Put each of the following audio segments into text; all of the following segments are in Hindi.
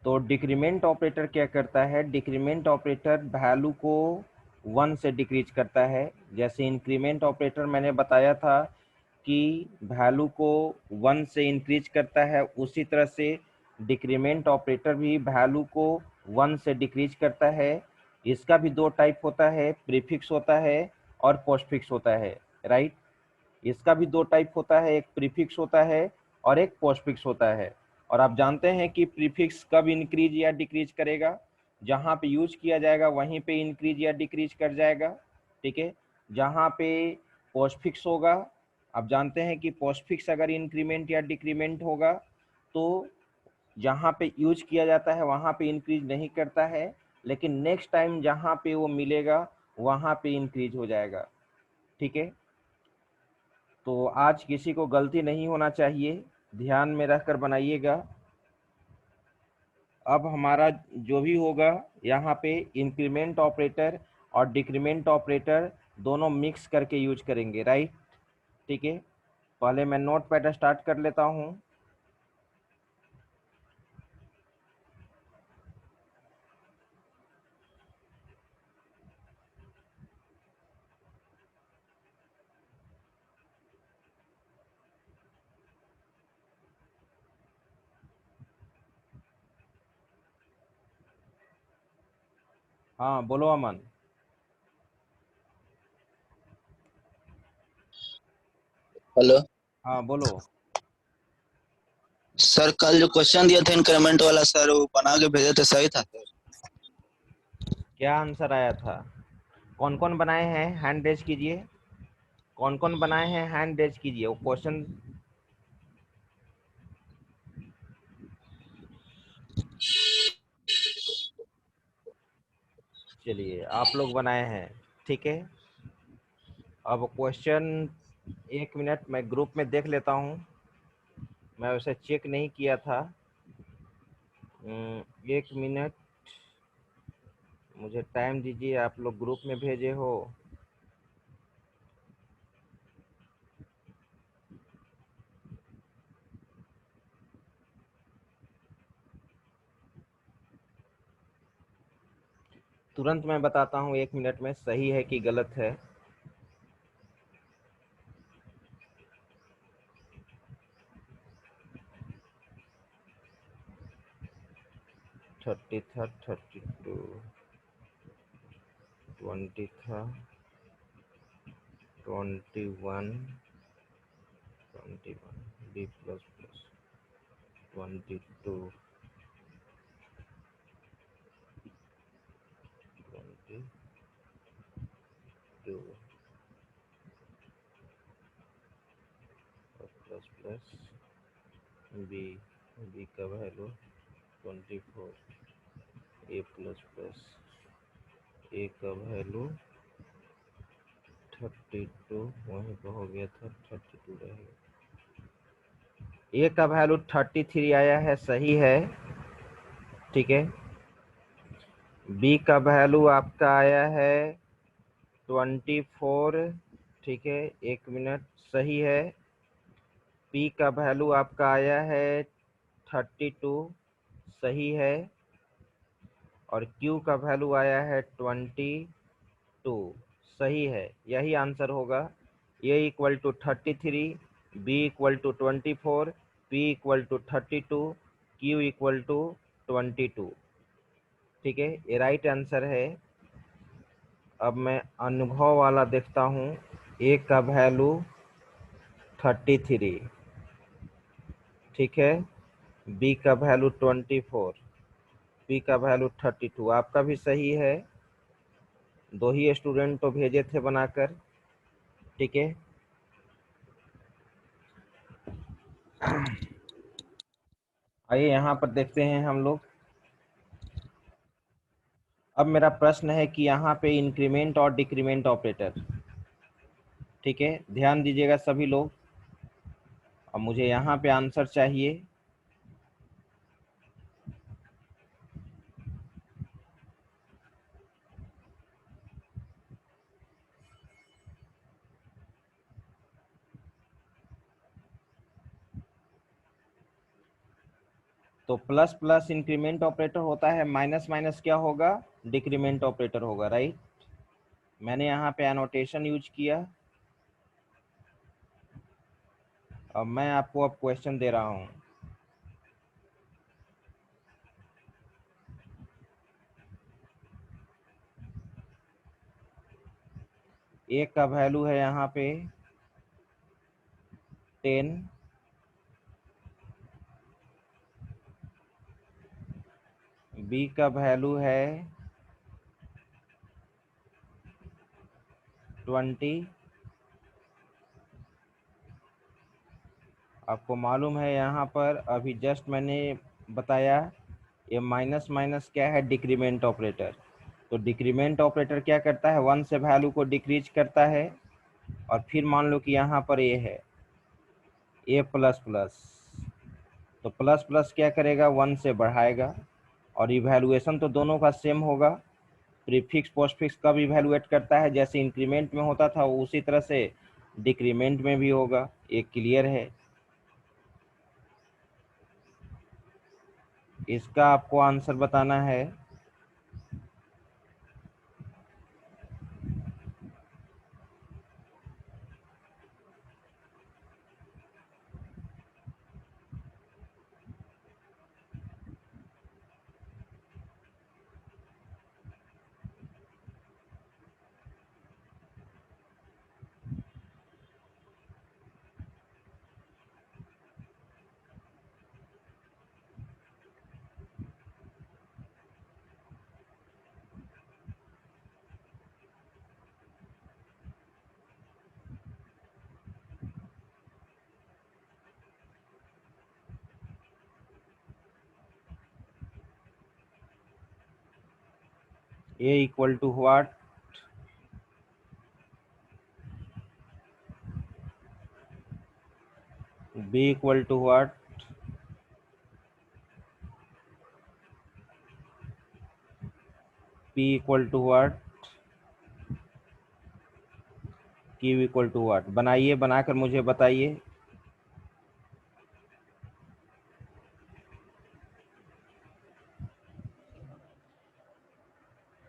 तो डिक्रीमेंट ऑपरेटर क्या करता है, डिक्रीमेंट ऑपरेटर वैल्यू को 1 से डिक्रीज करता है। जैसे इंक्रीमेंट ऑपरेटर मैंने बताया था कि वैल्यू को 1 से इंक्रीज करता है, उसी तरह से डिक्रीमेंट ऑपरेटर भी वैल्यू को 1 से डिक्रीज करता है। इसका भी दो टाइप होता है, प्रीफिक्स होता है और पोस्टफिक्स होता है, राइट। इसका भी दो टाइप होता है, एक प्रीफिक्स होता है और एक पोस्टफिक्स होता है। और आप जानते हैं कि प्रीफिक्स कब इंक्रीज या डिक्रीज करेगा, जहां पे यूज किया जाएगा वहीं पे इंक्रीज या डिक्रीज कर जाएगा, ठीक है। जहां पे पोस्टफिक्स होगा, आप जानते हैं कि पोस्टफिक्स अगर इंक्रीमेंट या डिक्रीमेंट होगा तो जहाँ पे यूज किया जाता है वहाँ पे इंक्रीज नहीं करता है, लेकिन नेक्स्ट टाइम जहाँ पे वो मिलेगा वहाँ पे इंक्रीज हो जाएगा, ठीक है। तो आज किसी को गलती नहीं होना चाहिए, ध्यान में रखकर बनाइएगा। अब हमारा जो भी होगा यहाँ पे इंक्रीमेंट ऑपरेटर और डिक्रीमेंट ऑपरेटर दोनों मिक्स करके यूज करेंगे, राइट, ठीक है। पहले मैं नोट पैड स्टार्ट कर लेता हूँ। हाँ बोलो अमन। हेलो हाँ बोलो। सर, कल जो क्वेश्चन दिया था इंक्रीमेंट वाला सर, वो बना के भेजे थे, सही था सर? क्या आंसर आया था? कौन कौन बनाए हैं हैंड रेज कीजिए, कौन कौन बनाए हैं हैंड रेज कीजिए। वो क्वेश्चन, चलिए आप लोग बनाए हैं, ठीक है। अब क्वेश्चन, 1 मिनट मैं ग्रुप में देख लेता हूँ, मैं वैसे चेक नहीं किया था। 1 मिनट मुझे टाइम दीजिए, आप लोग ग्रुप में भेजे हो। तुरंत मैं बताता हूँ 1 मिनट में सही है कि गलत है। थर्टी था, 32, 20 था, 21, 21 B plus plus 22, 22 plus plus B, B का value 24, A plus plus A का वैल्यू 32, वहीं पर हो गया था 32 रहेगा। ए का वैल्यू 33 आया है, सही है, ठीक है। बी का वैल्यू आपका आया है 24, ठीक है, 1 मिनट, सही है। पी का वैल्यू आपका आया है 32, सही है। और क्यू का वैल्यू आया है 22, सही है। यही आंसर होगा। A equal to 33, B equal to 24, P equal to 32, Q equal to 22, ठीक है, ये राइट आंसर है। अब मैं अनुभव वाला देखता हूँ। ए का वैल्यू 33, ठीक है, बी का वैल्यू 24, पी का वैल्यू 32, आपका भी सही है। दो ही स्टूडेंट तो भेजे थे बनाकर, ठीक है। आइए यहाँ पर देखते हैं हम लोग। अब मेरा प्रश्न है कि यहाँ पे इंक्रीमेंट और डिक्रीमेंट ऑपरेटर, ठीक है, ध्यान दीजिएगा सभी लोग। अब मुझे यहाँ पे आंसर चाहिए। तो प्लस प्लस इंक्रीमेंट ऑपरेटर होता है, माइनस माइनस क्या होगा, डिक्रीमेंट ऑपरेटर होगा, राइट। मैंने यहाँ पे एनोटेशन यूज किया। अब मैं आपको अब क्वेश्चन दे रहा हूँ। ए का वैल्यू है यहाँ पे 10, बी का वैल्यू है 20। आपको मालूम है यहाँ पर अभी जस्ट मैंने बताया, ये माइनस माइनस क्या है, डिक्रीमेंट ऑपरेटर। तो डिक्रीमेंट ऑपरेटर क्या करता है, 1 से वैल्यू को डिक्रीज करता है। और फिर मान लो कि यहाँ पर ये है ए प्लस प्लस, तो प्लस प्लस क्या करेगा, 1 से बढ़ाएगा। और इवैल्यूएशन तो दोनों का सेम होगा। प्रीफिक्स पोस्टफिक्स कब इवैल्यूएट करता है, जैसे इंक्रीमेंट में होता था उसी तरह से डिक्रीमेंट में भी होगा। ये क्लियर है। इसका आपको आंसर बताना है। A equal to what, B equal to what, P equal to what, Q equal to what. बनाइए, बनाकर मुझे बताइए।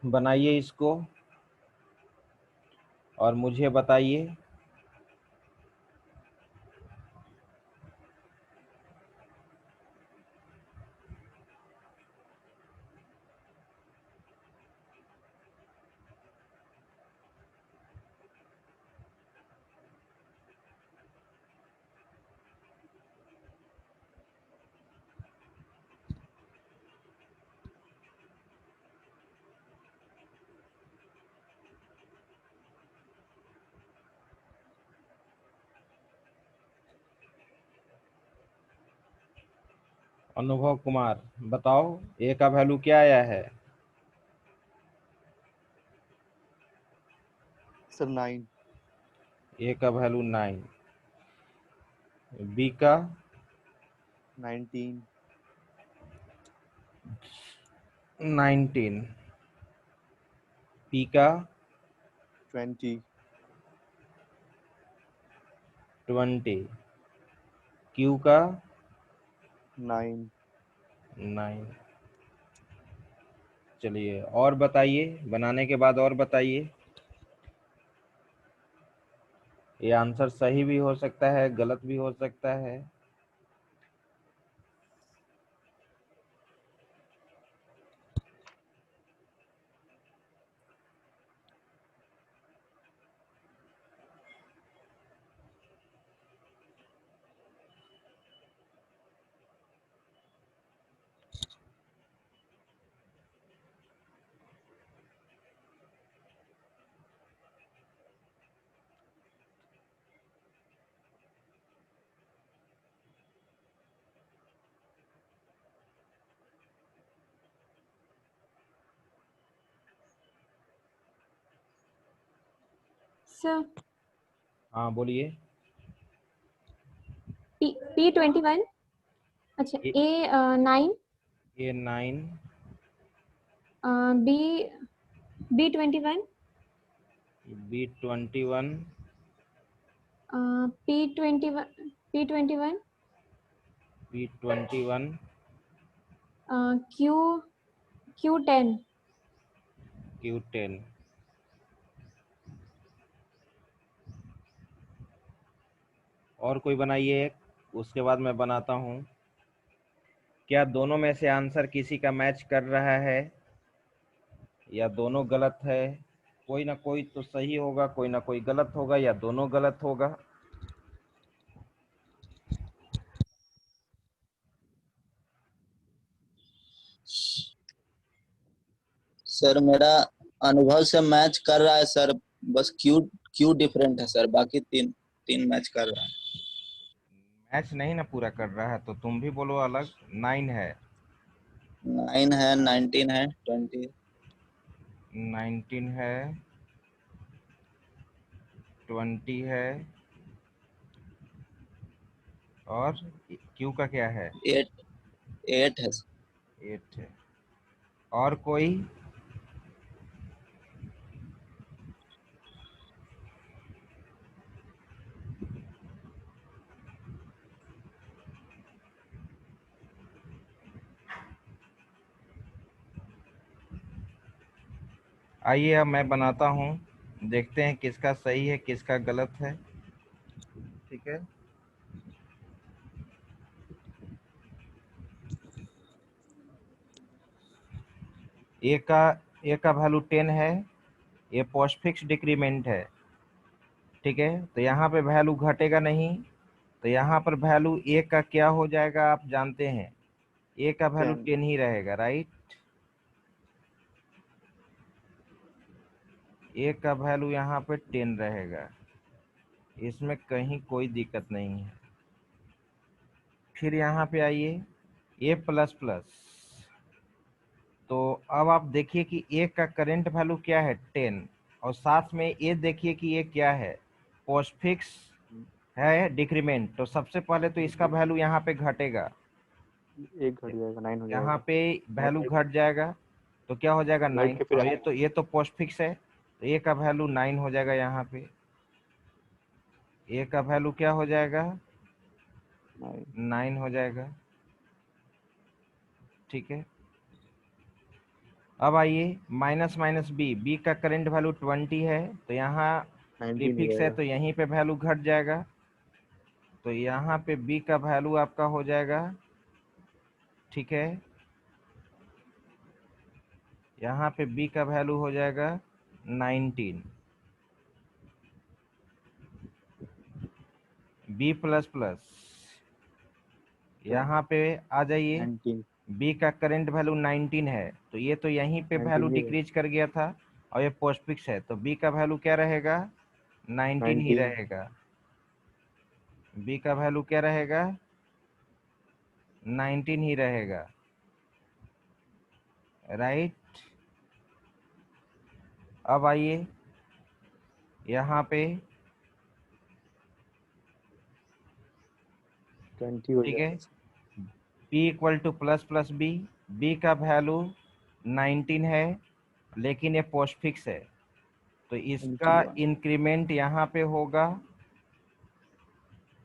बनाइए इसको और मुझे बताइए। अनुभव कुमार बताओ, ए का वैल्यू क्या आया है। सर 9। ए का वैल्यू 9, बी का 19। 19, पी का 20। 20, क्यू का 9। 9। चलिए और बताइए, बनाने के बाद और बताइए। ये आंसर सही भी हो सकता है, गलत भी हो सकता है। सर हाँ बोलिए। P21, अच्छा A 9, A 9, B B21, B 21, P21, B 21, Q Q10 Q10। और कोई बनाइए एक, उसके बाद मैं बनाता हूँ। क्या दोनों में से आंसर किसी का मैच कर रहा है या दोनों गलत है? कोई ना कोई तो सही होगा, कोई ना कोई गलत होगा, या दोनों गलत होगा। सर मेरा अनुभव से मैच कर रहा है sir, bus queue Q different है सर, बाकी तीन तीन मैच कर रहा है। मैच नहीं ना पूरा कर रहा है तो तुम भी बोलो अलग। 9 है, 9 है, 19 है, 20। 19 है, 20 है, और क्यू का क्या है? 8 8 है सर। 8 है। और कोई? आइए अब मैं बनाता हूँ, देखते हैं किसका सही है किसका गलत है। ठीक है, ए का वैल्यू 10 है, ये पोस्टफिक्स डिक्रीमेंट है। ठीक है, तो यहाँ पे वैल्यू घटेगा नहीं, तो यहाँ पर वैल्यू ए का क्या हो जाएगा आप जानते हैं? ए का वैल्यू 10। 10 ही रहेगा, राइट। ए का वैल्यू यहाँ पे 10 रहेगा, इसमें कहीं कोई दिक्कत नहीं है। फिर यहाँ पे आइए, ए प्लस प्लस, तो अब आप देखिए कि ए का करंट वैल्यू क्या है? 10, और साथ में ये देखिए कि ये क्या है? पोस्टफिक्स है डिक्रीमेंट। तो सबसे पहले तो इसका वैल्यू यहाँ पे घटेगा, एक घट जाएगा, 9 हो यहाँ जाएगा। पे वैल्यू घट जाएगा, तो क्या हो जाएगा? घट 9। के फिर और ये तो पोस्टफिक्स है, तो ए का वैल्यू 9 हो जाएगा। यहाँ पे ए का वैल्यू क्या हो जाएगा? 9। 9 हो जाएगा। ठीक है, अब आइए माइनस माइनस बी, बी का करंट वैल्यू 20 है, तो यहाँ 19 हो प्रीफिक्स है जाएगा। तो यहीं पे वैल्यू घट जाएगा, तो यहाँ पे बी का वैल्यू आपका हो जाएगा। ठीक है, यहाँ पे बी का वैल्यू हो जाएगा 19। बी प्लस प्लस, यहाँ पे आ जाइए, 19। बी का करंट वैल्यू 19 है, तो ये तो यहीं पे वैल्यू 19 डिक्रीज कर गया था, और ये पोस्टफिक्स है, तो बी का वैल्यू क्या रहेगा? 19 ही 19। रहेगा। बी का वैल्यू क्या रहेगा? 19 ही रहेगा, राइट। अब आइए यहाँ पे, 20 हो ठीक है, जाएगा sir. P equal to plus plus B, B का वैल्यू 19 है, लेकिन ये पोस्टफिक्स है, तो इसका 21। इंक्रीमेंट यहाँ पे होगा।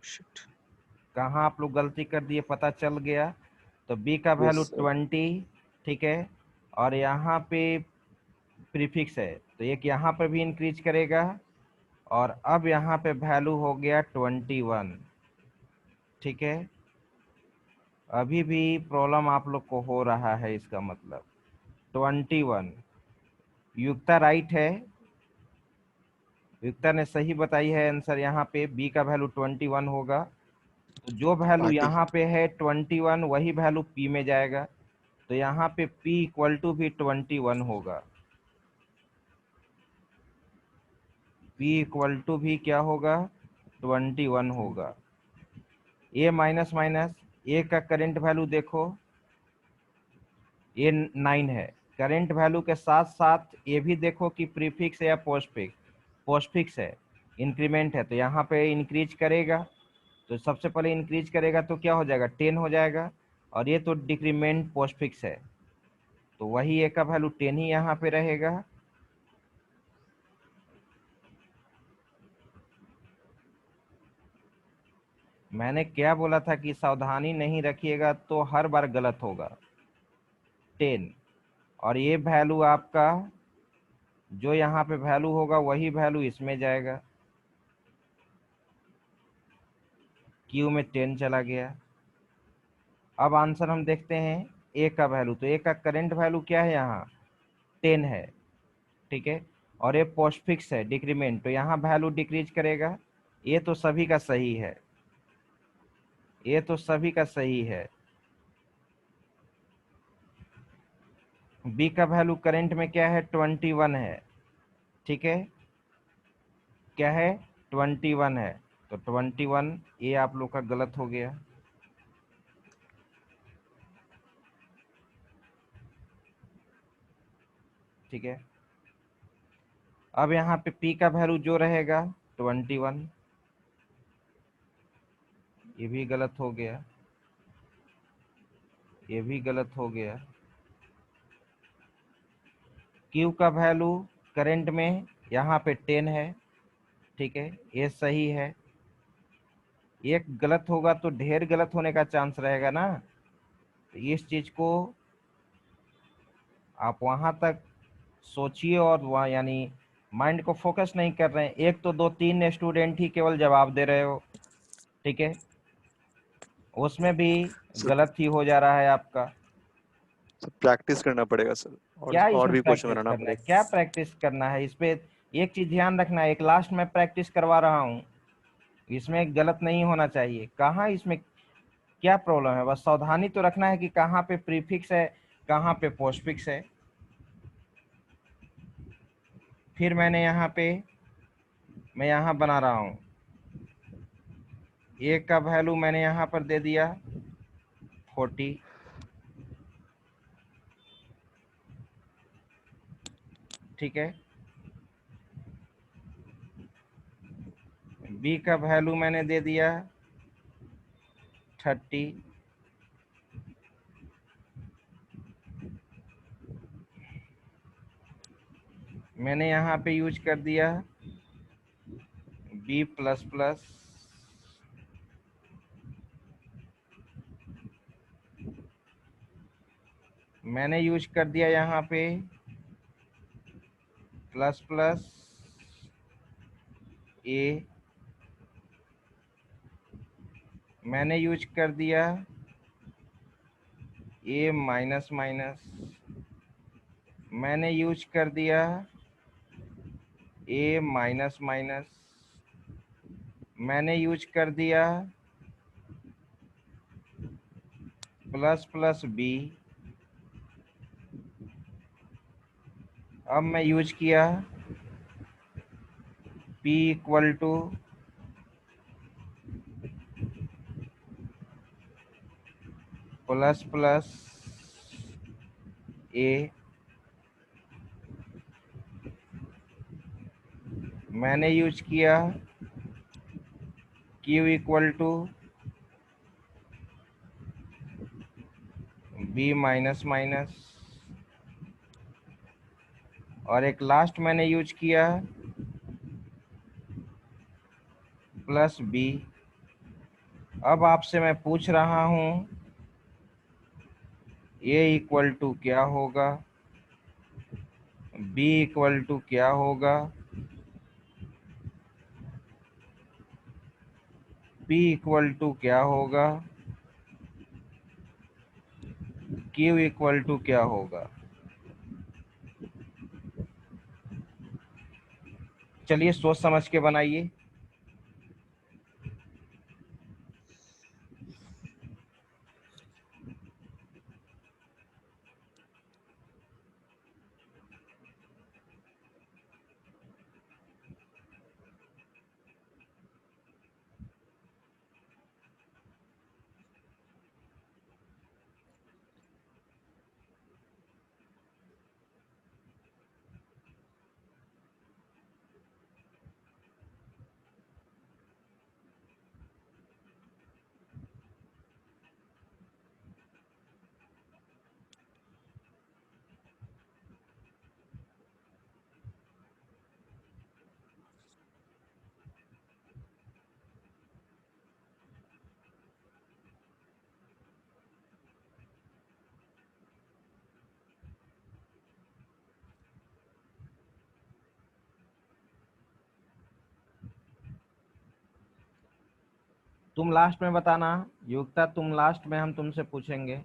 शिट। कहाँ आप लोग गलती कर दिए पता चल गया। तो B का यस वैल्यू सर। 20, ठीक है, और यहाँ पे प्रीफिक्स है, तो एक यहाँ पर भी इंक्रीज करेगा, और अब यहाँ पे वैल्यू हो गया 21। ठीक है, अभी भी प्रॉब्लम आप लोग को हो रहा है, इसका मतलब 21। युक्ता राइट है, युक्ता ने सही बताई है आंसर। यहाँ पे बी का वैल्यू 21 होगा, तो जो वैल्यू पार्टी। यहाँ पे है 21 वही वैल्यू पी में जाएगा, तो यहाँ पे पी इक्वल टू भी 21 होगा। पी इक्वल टू भी क्या होगा? 21 होगा। ए माइनस माइनस, ए का करंट वैल्यू देखो, ये 9 है, करंट वैल्यू के साथ साथ ये भी देखो कि प्रीफिक्स है या पोस्टफिक्स। पोस्टफिक्स है, इंक्रीमेंट है, तो यहाँ पे इंक्रीज करेगा, तो सबसे पहले इंक्रीज करेगा तो क्या हो जाएगा? 10 हो जाएगा, और ये तो डिक्रीमेंट पोस्टफिक्स है, तो वही ए का वैल्यू 10 ही यहाँ पे रहेगा। मैंने क्या बोला था कि सावधानी नहीं रखिएगा तो हर बार गलत होगा। 10, और ये वैल्यू आपका जो यहाँ पे वैल्यू होगा वही वैल्यू इसमें जाएगा, Q में 10 चला गया। अब आंसर हम देखते हैं ए का वैल्यू, तो ए का करंट वैल्यू क्या है, यहाँ 10 है, ठीक है, और ये पोस्ट फिक्स है डिक्रीमेंट, तो यहाँ वैल्यू डिक्रीज करेगा। ये तो सभी का सही है, ये तो सभी का सही है। बी का वैल्यू करंट में क्या है, 21 है, ठीक है, क्या है, 21 है, तो 21 ये आप लोग का गलत हो गया। ठीक है, अब यहाँ पे P का वैल्यू जो रहेगा 21, ये भी गलत हो गया, ये भी गलत हो गया। Q का वैल्यू करंट में यहाँ पे 10 है, ठीक है, ये सही है। एक गलत होगा तो ढेर गलत होने का चांस रहेगा ना, तो इस चीज को आप वहां तक सोचिए, और वहाँ यानी माइंड को फोकस नहीं कर रहे हैं। एक तो 2-3 स्टूडेंट ही केवल जवाब दे रहे हो, ठीक है, उसमें भी सर गलत ही हो जा रहा है आपका। प्रैक्टिस करना पड़ेगा सर, क्या और इसमें भी क्वेश्चन प्रैक्टिस बनाना करना है, पड़ेगा। क्या प्रैक्टिस करना है इस पे, एक चीज ध्यान रखना है, एक लास्ट में प्रैक्टिस करवा रहा हूँ, इसमें गलत नहीं होना चाहिए। कहाँ इसमें क्या प्रॉब्लम है, बस सावधानी तो रखना है कि कहाँ पे प्रीफिक्स है, कहाँ पे पोस्टफिक्स है। फिर मैंने यहाँ पे मैं यहाँ बना रहा हूँ, ए का वैल्यू मैंने यहाँ पर दे दिया 40, ठीक है, बी का वैल्यू मैंने दे दिया 30, मैंने यहाँ पे यूज कर दिया B प्लस प्लस, मैंने यूज कर दिया यहाँ पे प्लस प्लस A, मैंने यूज कर दिया A माइनस माइनस, मैंने यूज कर दिया A माइनस माइनस, मैंने यूज कर दिया प्लस प्लस B, अब मैं यूज किया P equal to plus plus A, मैंने यूज किया Q equal to B minus minus, और एक लास्ट मैंने यूज किया प्लस B। अब आपसे मैं पूछ रहा हूं A इक्वल टू क्या होगा, B इक्वल टू क्या होगा, P इक्वल टू क्या होगा, Q इक्वल टू क्या होगा। चलिए सोच समझ के बनाइए। तुम लास्ट में बताना। युक्ता तुम लास्ट में, हम तुमसे पूछेंगे।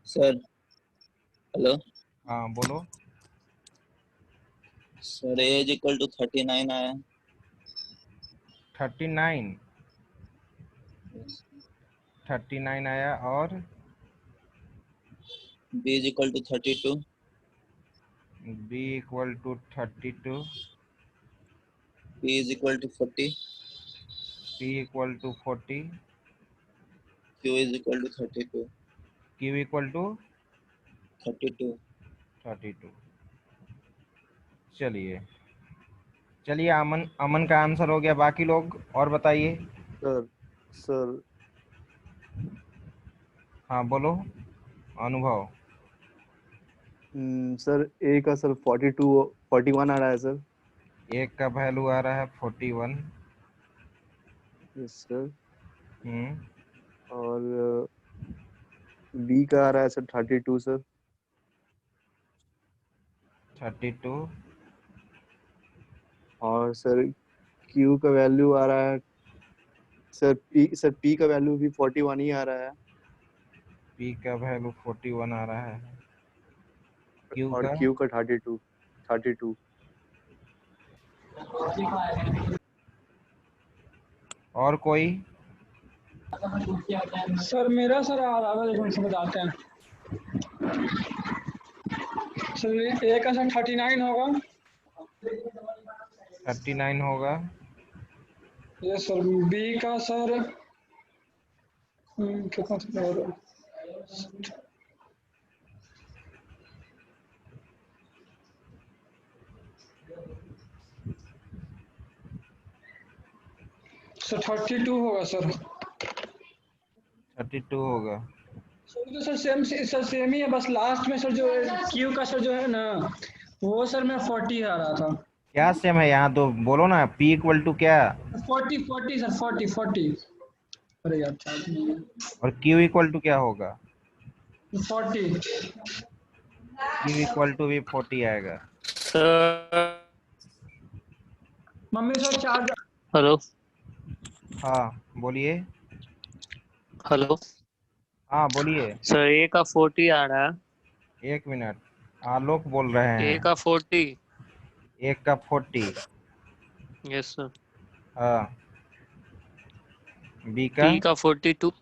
सर हेलो हाँ बोलो। सर, एज इक्वल टू 39 आया। 39। 39 आया। और B is equal to 32। B equal to 32। P is equal to 40। P equal to 40। Q is equal to 32। Q equal to 32। 32। चलिए चलिए, अमन अमन का आंसर हो गया। बाकी लोग और बताइए। सर सर हाँ बोलो अनुभव। सर ए का सर 42 41 आ रहा है सर। एक का वैल्यू आ रहा है 41। Yes sir. हम्म। और बी का आ रहा है सर 32 सर। 32। और सर क्यू का वैल्यू आ रहा है सर पी का वैल्यू भी 41 ही आ रहा है। पी का वैल्यू 41 आ रहा है। क्यू और का क्यू का 32 32। और कोई? सर मेरा सर आधा एक मिनट से बताते हैं। सर ए का सर 39 होगा। 39 होगा। ये सर बी का सर कितना सर सर 32 होगा सर। 32 होगा। सर तो सर सेम ही है, बस लास्ट में सर जो क्यू का सर जो है ना वो सर मैं 40 आ रहा था। क्या सेम है यहाँ तो बोलो ना। पी इक्वल टू क्या? 40 सर 40। अरे यार और क्यू इक्वल टू क्या होगा? 40। क्यू इक्वल टू भी 40 आएगा। Sir mummy sir charge. Hello हाँ बोलिए। हेलो हाँ बोलिए। सर ए का 40 आ रहा है। एक मिनट, आलोक बोल रहे ए हैं। का 40। एक का 40। Yes sir. हाँ। बी का? पी का 42।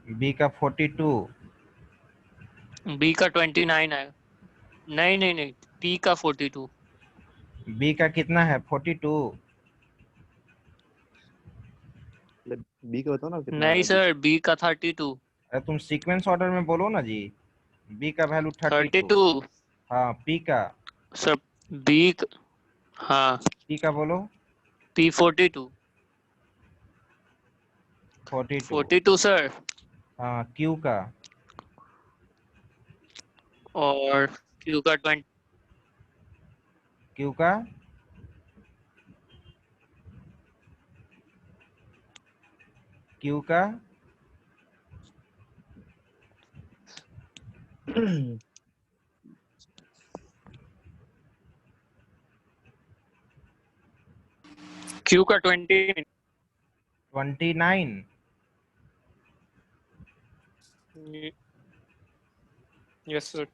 बी का 42। बी का 29 है। नहीं नहीं नहीं, पी का 42। बी का कितना है? 42। बी का बताओ ना कितना आ रहा नहीं है बी सर, का। बी का 32। अरे तुम सीक्वेंस ऑर्डर में बोलो ना जी। बी का वैल्यू 32। 32 हाँ पी का? सर। बी हाँ, पी का बोलो। पी 42। 42। 42 सर। हाँ क्यू का? और क्यू का 20। क्यू का? क्यू का? क्यू का 20। 29। Yes sir.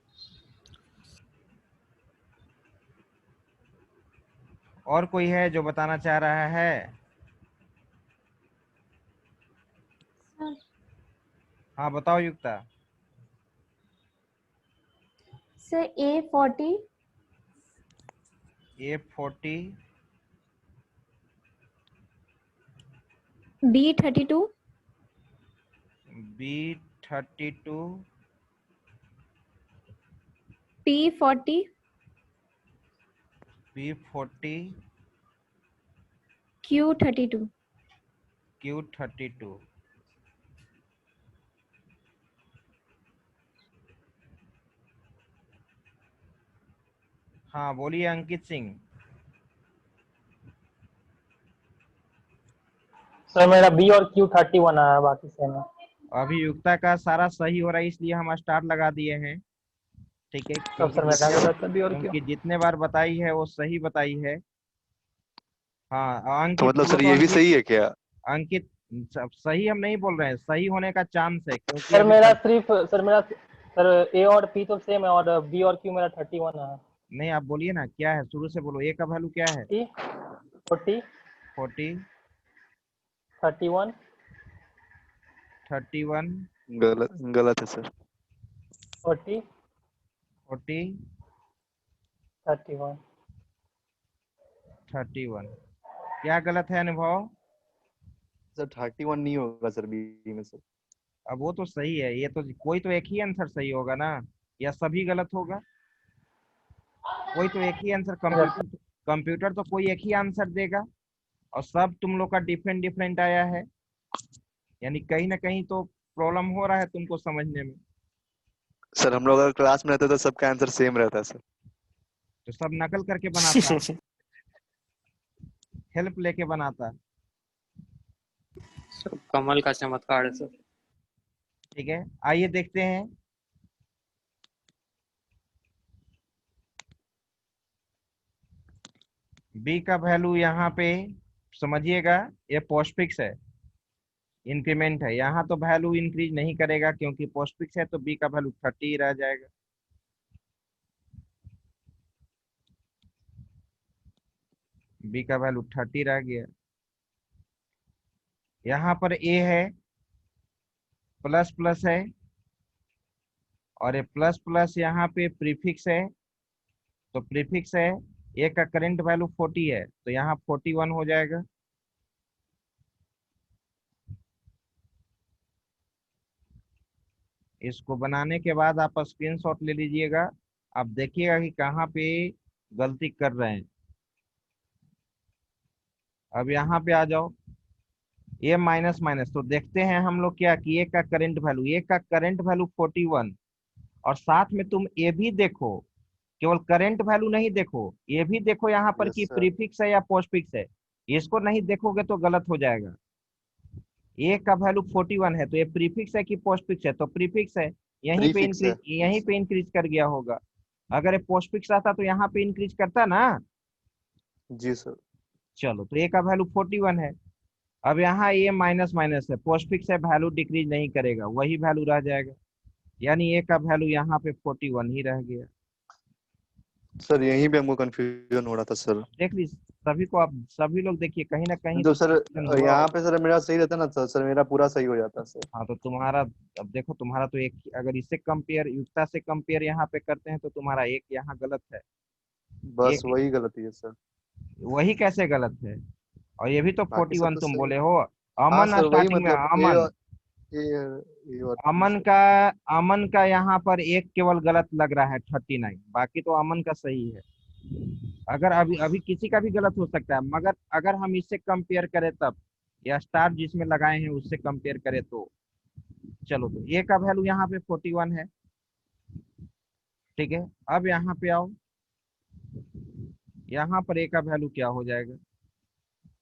और कोई है जो बताना चाह रहा है? सर हाँ बताओ Yukta. Sir A 40, A 40। B 32, B 32। P 40, B 40। Q 32। Q 32। हाँ बोलिए अंकित सिंह। सर मेरा बी और क्यू 31 आया, बाकी सेम है। अभियुक्ता का सारा सही हो रहा है इसलिए हम स्टार लगा दिए हैं, ठीक है, तब क्योंकि सर मेरा गलत है बी और क्यू। क्योंकि जितने बार बताई है वो सही बताई है। हाँ तो अंकित मतलब वो सर तो ये भी अंकित सही है क्या? अंकित सही हम नहीं बोल रहे हैं, सही होने का चांस है क्योंकि सर अभी मेरा सिर्फ सर ए और पी तो सेम है, और बी और क्यू मेरा 31 है। नहीं आप बोलिए ना क्या है, शुरू से बोलो, ए का वैल्यू क्या है? 40 40 31 31 गलत गलत है सर। 40 40 31। 31 क्या गलत है अनुभव? सर 31 नहीं होगा सर बी में सर। अब वो तो सही है, ये तो कोई तो एक ही आंसर सही होगा ना, या सभी गलत होगा? कोई तो एक ही आंसर, कंप्यूटर तो कोई एक ही आंसर देगा और सब तुम लोग का डिफरेंट डिफरेंट आया है, यानी कहीं ना कहीं तो प्रॉब्लम हो रहा है तुमको समझने में। सर हम लोग अगर क्लास में रहते तो सबका आंसर सेम रहता सर। तो सब नकल करके बनाता, हेल्प लेके बनाता। सर कमल का चमत्कार है सर। ठीक है आइए देखते हैं। बी का वैल्यू यहाँ पे समझिएगा, ये पोस्टफिक्स है, इंक्रीमेंट है, यहाँ तो वैल्यू इंक्रीज नहीं करेगा क्योंकि पोस्टफिक्स है, तो बी का वैल्यू 30 ही रह जाएगा। बी का वैल्यू 30 रह गया। यहाँ पर ए है, प्लस प्लस है, और ये प्लस प्लस यहाँ पे प्रीफिक्स है, तो प्रीफिक्स है, ए का करंट वैल्यू 40 है तो यहाँ 41 हो जाएगा। इसको बनाने के बाद आप स्क्रीनशॉट ले लीजिएगा, आप देखिएगा कि कहाँ पे गलती कर रहे हैं। अब यहाँ पे आ जाओ, ए माइनस माइनस, तो देखते हैं हम लोग क्या कि ए का करंट वैल्यू 41, और साथ में तुम ए भी देखो, केवल करंट वैल्यू नहीं देखो, ये भी देखो यहाँ पर यस कि सर। प्रीफिक्स है या पोस्टफिक्स है। इसको नहीं देखोगे तो गलत हो जाएगा। ए का वैल्यू 41 है तो ये प्रीफिक्स है कि पोस्टफिक्स है? तो प्रीफिक्स है, प्रीफिक्स है। यहीं पे इंक्रीज कर गया होगा। अगर ये पोस्टफिक्स रहता तो यहाँ पे इंक्रीज करता ना। जी सर। चलो तो ए का वैल्यू 41 है। अब यहाँ ए माइनस माइनस है, पोस्टफिक्स है, वैल्यू डिक्रीज नहीं करेगा, वही वैल्यू रह जाएगा, यानी ए का वैल्यू यहाँ पे 41 ही रह गया। सर यहीं पे हमको कंफ्यूजन हो रहा था सर। देख ली सभी को, आप सभी लोग देखिए कहीं ना कहीं तो तो सर confusion हुआ यहाँ होगा। पे सर मेरा सही रहता ना सर, सर मेरा पूरा सही हो जाता सर। हाँ तो तुम्हारा, अब देखो तुम्हारा तो एक, अगर इससे कंपेयर, युक्ता से कंपेयर यहाँ पे करते हैं तो तुम्हारा एक यहाँ गलत है। बस एक वही गलती है सर। वही कैसे गलत है? और ये भी तो बाकी सब 41 तो तुम सही। बोले हो। हाँ अमन सर वही स्टार्टिंग में, मतलब अमन ए और बी अमन सर। का अमन का यहाँ पर एक केवल गलत लग रहा है 39, बाकी तो अमन का सही है। अगर अभी अभी किसी का भी गलत हो सकता है, मगर अगर हम इससे कंपेयर करें तब, या स्टार जिसमें लगाए हैं उससे कंपेयर करें तो, चलो तो ए का वैल्यू यहाँ पे 41 है, ठीक है। अब यहाँ पे आओ, यहाँ पर ए का वैल्यू क्या हो जाएगा?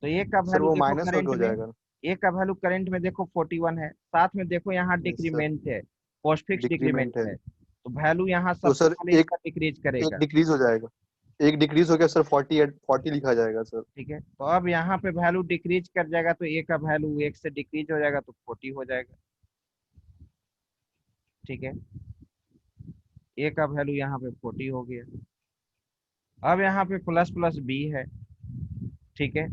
तो ए का सर वैल्यू वो देखो माइनस आउट करंट हो में, जाएगा। ए का वैल्यू करंट में देखो 41 है, साथ में देखो यहाँ यस सर। डिक्रीमेंट है, पोस्टफिक्स डिक्रीमेंट डिक्रीमेंट है। है, तो वैल्यू यहाँ तो सबसे सर पहले एक इसका डिक्रीज एक करेगा। डिक्रीज हो जाएगा। एक डिक्रीज हो गया सर, 40 लिखा जाएगा सर। ठीक है, तो अब यहाँ पे वैल्यू डिक्रीज कर जाएगा तो ए का वैल्यू एक से डिक्रीज हो जाएगा तो 40 हो जाएगा, ठीक है। ए का वैल्यू यहाँ पे 40 हो गया। अब यहाँ पे प्लस प्लस बी है, ठीक है।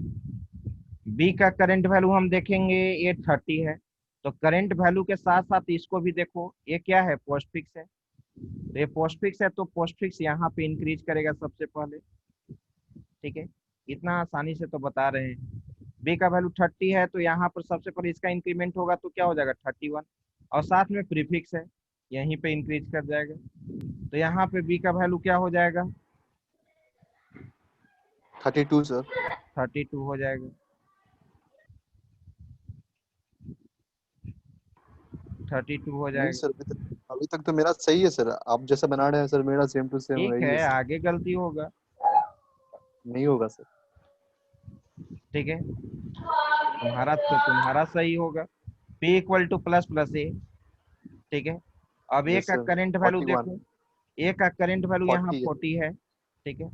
बी का करंट वैल्यू हम देखेंगे, ये 30 है, तो करंट वैल्यू के साथ साथ इसको भी देखो, ये क्या है? पोस्टफिक्स है, तो ये पोस्टफिक्स है तो पोस्टफिक्स यहाँ पे इंक्रीज करेगा सबसे पहले, ठीक है। इतना आसानी से तो बता रहे हैं। बी का वैल्यू 30 है तो यहाँ पर सबसे पहले इसका इंक्रीमेंट होगा तो क्या हो जाएगा? 31, और साथ में प्रीफिक्स है, यहीं पे इंक्रीज कर जाएगा, तो यहाँ पे बी का वैल्यू क्या हो जाएगा? 32 सर। 32 हो जाएगा। 32 हो नहीं जाएगा। सर, अभी तक तो मेरा सही है सर, आप जैसा बना रहे हैं सर, मेरा सेम टू सेम ठीक वही है, है सर। आगे गलती होगा। नहीं होगा सर। ठीक है, तुम्हारा सही होगा। P equal to plus plus A. ठीक है, अब ए यस का सर। Current value 41। देखो, ए का करंट वैल्यू यहाँ 40 है। 40 है। ठीक है,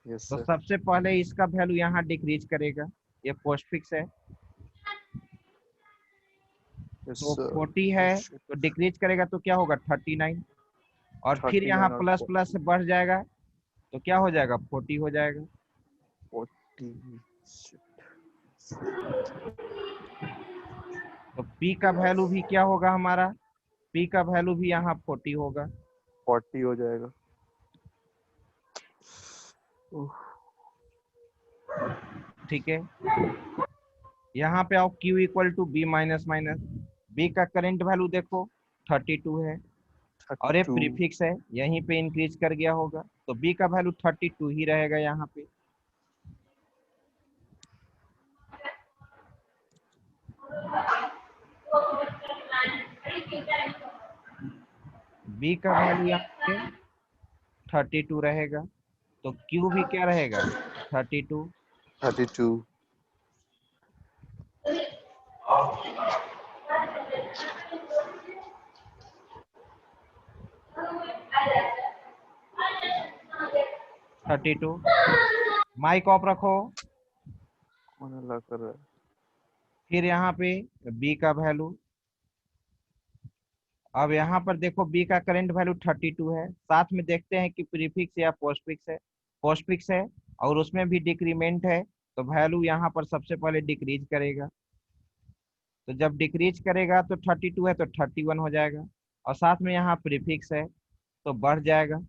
यस तो सर। सबसे पहले इसका वैल्यू यहाँ डिक्रीज करेगा, ये पोस्ट फिक्स है। यस तो सर। 40 है तो डिक्रीज करेगा तो क्या होगा 39, और फिर यहाँ 39 और प्लस प्लस से बढ़ जाएगा तो क्या हो जाएगा 40 हो जाएगा। 40। तो P का वैल्यू भी क्या होगा हमारा, P का वैल्यू भी यहाँ 40 होगा। 40 हो जाएगा। ठीक है, यहाँ पे आओ, Q equal to B minus minus, B का करंट वैल्यू देखो 32 है, और ये 32। प्रीफिक्स है यहीं पे इंक्रीज कर गया होगा, तो बी का वैल्यू 32 ही रहेगा यहाँ पे। बी का वैल्यू यहाँ पे 32 रहेगा, तो क्यू भी क्या रहेगा 32। 32। Thirty two. माइक ऑफ रखो। कौन अल्लाह कर रहा है? फिर यहाँ पे बी का वैल्यू, अब यहाँ पर देखो बी का करंट वैल्यू 32 है, साथ में देखते हैं कि प्रीफिक्स या पोस्टफिक्स है। पोस्टफिक्स है और उसमें भी डिक्रीमेंट है, तो वैल्यू यहाँ पर सबसे पहले डिक्रीज करेगा। तो जब डिक्रीज करेगा तो 32 है तो 31 हो जाएगा, और साथ में यहाँ प्रीफिक्स है तो बढ़ जाएगा,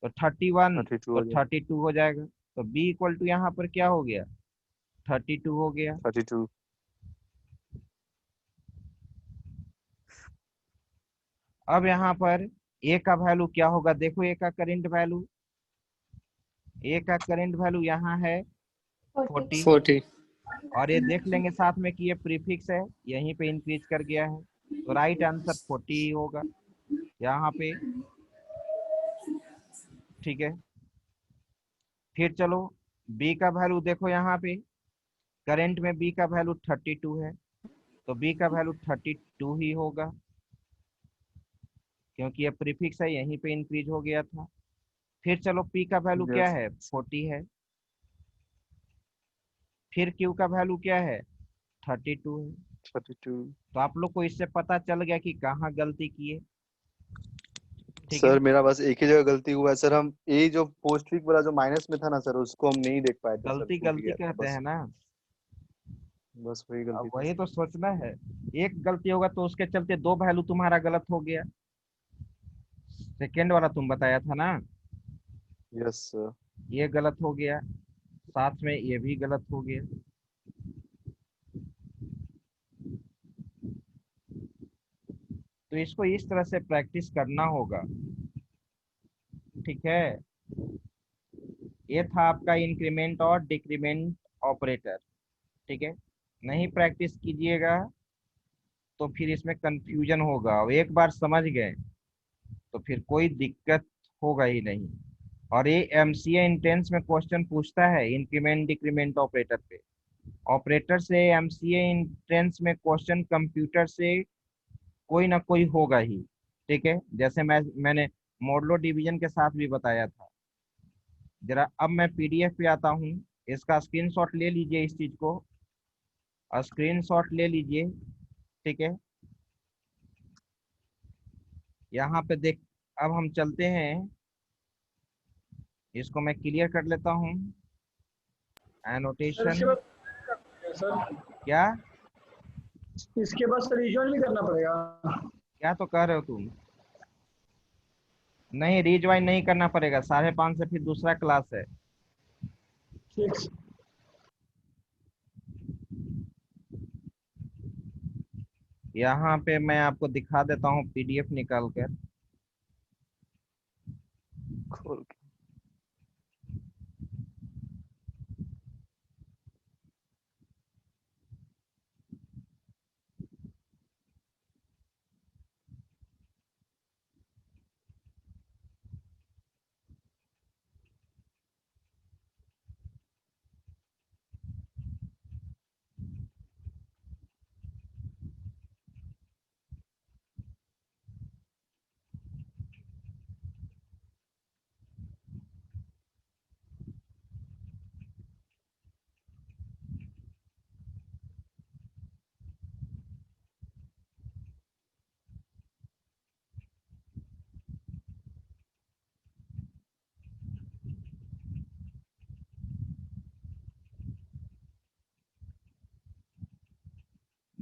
तो 31 32 तो हो जाएगा। 32 हो जाएगा। तो बी इक्वल टू यहाँ पर क्या हो गया 32 हो गया। 32। अब यहाँ पर ए का वैल्यू क्या होगा, देखो ए का करंट वैल्यू, ए का करंट वैल्यू यहाँ है 40, 40। और ये देख लेंगे साथ में कि ये प्रीफिक्स है यहीं पे इंक्रीज कर गया है, तो राइट आंसर 40 ही होगा यहाँ पे। ठीक है, फिर चलो बी का वैल्यू देखो, यहाँ पे करंट में बी का वैल्यू 32 है, तो बी का वैल्यू 32 ही होगा, क्योंकि ये प्रीफिक्स है यहीं पे इंक्रीज हो गया था। फिर चलो पी का वैल्यू क्या यस। है 40 है, फिर क्यू का वैल्यू क्या है 32 है। 32। तो आप लोग को इससे पता चल गया कि कहाँ गलती किए। ठीक है, सर मेरा बस एक ही जगह गलती हुआ है सर, हम ये जो पोस्ट फिक वाला जो माइनस में था ना सर, उसको हम नहीं देख पाए थे सर, गलती छूट गलती गया था कहते बस। हैं ना, बस वही अब गलती था वही सर। तो सोचना है। एक गलती होगा तो उसके चलते दो वैल्यू तुम्हारा गलत हो गया। सेकेंड वाला तुम बताया था ना, यस सर। ये गलत हो गया, साथ में ये भी गलत हो गया। तो इसको इस तरह से प्रैक्टिस करना होगा। ठीक है, ये था आपका इंक्रीमेंट और डिक्रीमेंट ऑपरेटर। ठीक है, नहीं प्रैक्टिस कीजिएगा तो फिर इसमें कंफ्यूजन होगा, और एक बार समझ गए तो फिर कोई दिक्कत होगा ही नहीं। और ये एमसीए इंट्रेंस में क्वेश्चन पूछता है इंक्रीमेंट डिक्रीमेंट ऑपरेटर पे। ऑपरेटर से एमसीए इंट्रेंस में क्वेश्चन कंप्यूटर से कोई ना कोई होगा ही। ठीक है, जैसे मैंने मॉडलो डिवीजन के साथ भी बताया था। जरा अब मैं पीडीएफ पे आता हूँ, इसका स्क्रीनशॉट ले लीजिए, इस चीज को स्क्रीनशॉट ले लीजिए। ठीक है, यहाँ पे देख, अब हम चलते हैं, इसको मैं क्लियर कर लेता हूँ सर इसके एनोटेशन। बाद सर क्या इसके बाद सर रिजॉइन भी करना पड़ेगा। क्या तो कह रहे हो तुम, नहीं रीज्वाइन नहीं करना पड़ेगा, 5:30 से फिर दूसरा क्लास है। ठीक। यहाँ पे मैं आपको दिखा देता हूँ पीडीएफ निकाल कर। खोल के।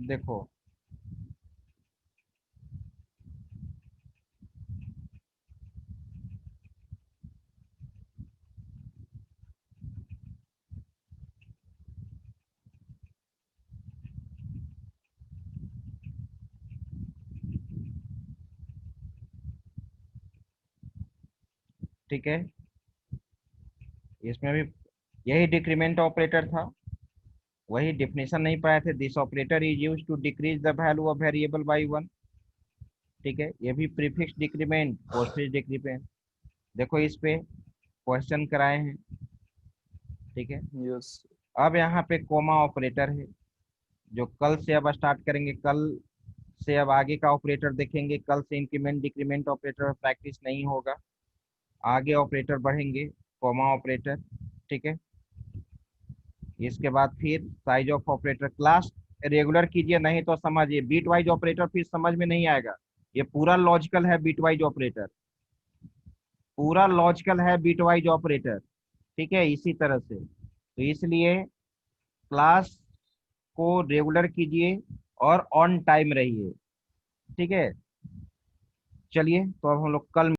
देखो ठीक है, इसमें भी यही डिक्रीमेंट ऑपरेटर था, वही डेफिनेशन नहीं पाए थे। This operator is used to decrease the value of variable by 1। ठीक है, ये भी प्रीफिक्स डिक्रीमेंट, पोस्टफिक्स डिक्रीमेंट। देखो इस पे क्वेश्चन कराए हैं। ठीक है, यस अब यहाँ पे कोमा ऑपरेटर है, जो कल से अब स्टार्ट करेंगे, कल से अब आगे का ऑपरेटर देखेंगे। कल से इंक्रीमेंट डिक्रीमेंट ऑपरेटर प्रैक्टिस नहीं होगा, आगे ऑपरेटर बढ़ेंगे, कोमा ऑपरेटर। ठीक है, इसके बाद फिर size of operator. Class regular कीजिए, नहीं तो समझिए बीट वाइज ऑपरेटर फिर समझ में नहीं आएगा। ये पूरा लॉजिकल है बीट वाइज ऑपरेटर, पूरा लॉजिकल है बीट वाइज ऑपरेटर। ठीक है, इसी तरह से, तो इसलिए क्लास को रेगुलर कीजिए और ऑन टाइम रहिए। ठीक है, चलिए तो अब हम लोग कल